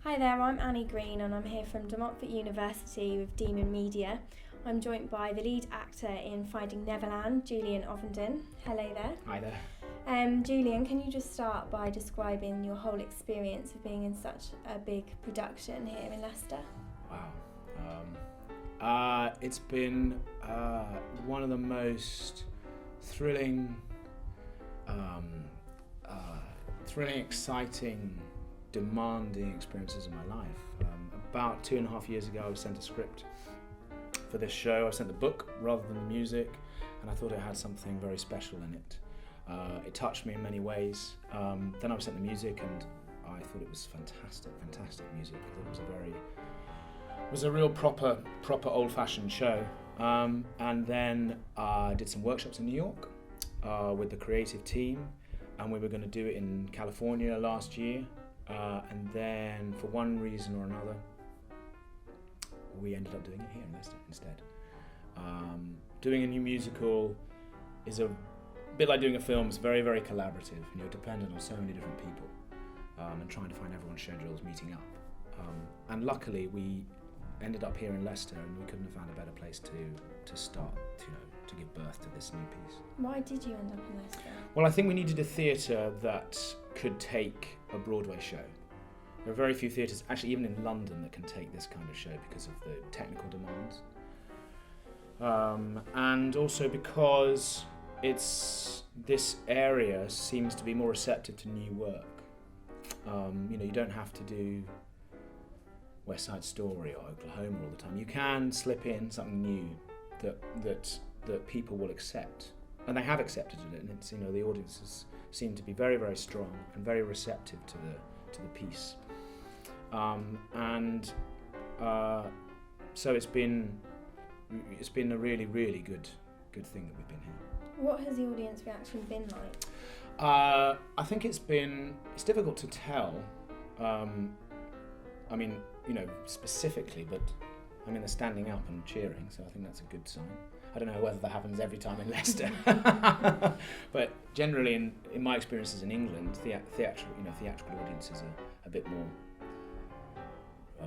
Hi there, I'm Annie Green and I'm here from De Montfort University with Demon Media. I'm joined by the lead actor in Finding Neverland, Julian Ovenden. Hello there. Hi there. Julian, can you just start by describing your whole experience of being in such a big production here in Leicester? Wow. It's been one of the most thrilling, exciting, demanding experiences of my life. About 2.5 years ago, I was sent a script for this show. I was sent the book rather than the music, and I thought it had something very special in it. It touched me in many ways. Then I was sent the music, and I thought it was fantastic music. I thought it was a real proper old-fashioned show. And then I did some workshops in New York with the creative team, and we were going to do it in California last year. And then, for one reason or another, we ended up doing it here in Leicester instead. Doing a new musical is a bit like doing a film. It's very, very collaborative, and you're dependent on so many different people, and trying to find everyone's schedules meeting up. And luckily, we ended up here in Leicester, and we couldn't have found a better place to start, to give birth to this new piece. Why did you end up in Leicester? Well, I think we needed a theatre that could take a Broadway show. There are very few theatres, actually even in London, that can take this kind of show because of the technical demands. And also because this area seems to be more receptive to new work. You don't have to do West Side Story or Oklahoma all the time. You can slip in something new that people will accept, and they have accepted it. And it's the audiences seem to be very, very strong and very receptive to the piece. So it's been a really, really good thing that we've been here. What has the audience reaction been like? I think it's difficult to tell. Specifically, but they're standing up and cheering, so I think that's a good sign. I don't know whether that happens every time in Leicester, but generally, in my experiences in England, theatrical audiences are a bit more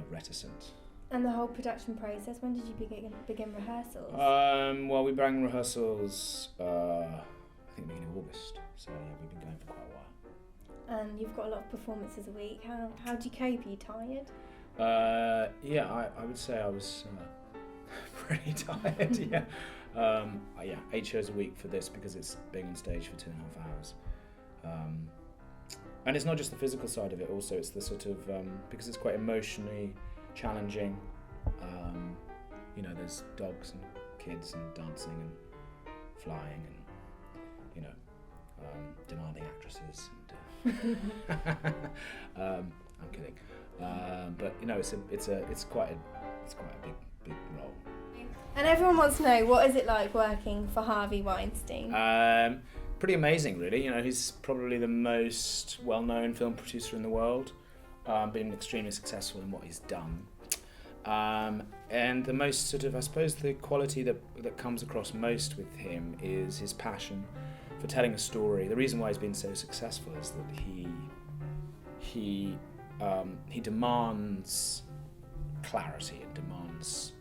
reticent. And the whole production process, when did you begin rehearsals? Well, we began rehearsals, I think beginning of August, so yeah, we've been going for quite a while. And you've got a lot of performances a week. How do you cope? Are you tired? I would say I was pretty tired, yeah. 8 shows a week for this because it's being on stage for 2.5 hours. And it's not just the physical side of it, also it's the sort of, because it's quite emotionally challenging. There's dogs and kids and dancing and flying and, demanding actresses. And, I'm kidding. But it's quite a big role. And everyone wants to know, what is it like working for Harvey Weinstein? Pretty amazing, really. He's probably the most well-known film producer in the world. Been extremely successful in what he's done. And the most sort of, I suppose, the quality that comes across most with him is his passion for telling a story. The reason why he's been so successful is that he demands clarity and demands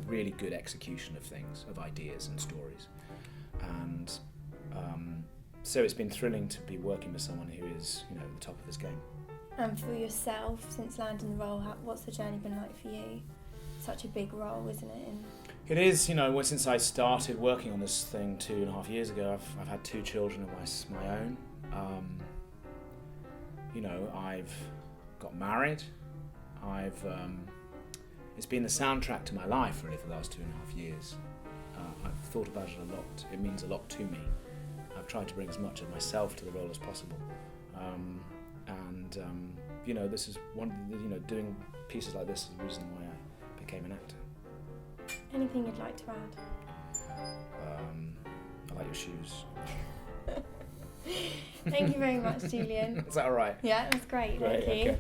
really good execution of things, of ideas and stories. And so it's been thrilling to be working with someone who is at the top of his game. And for yourself, since landing the role, what's the journey been like for you? Such a big role, isn't it? It is, since I started working on this thing 2.5 years ago, I've had 2 children of my own. I've got married. It's been the soundtrack to my life really for the last 2.5 years. I've thought about it a lot. It means a lot to me. I've tried to bring as much of myself to the role as possible. This is doing pieces like this is the reason why I became an actor. Anything you'd like to add? I like your shoes. Thank you very much, Julian. Is that all right? Yeah, that's great. Thank you. Okay.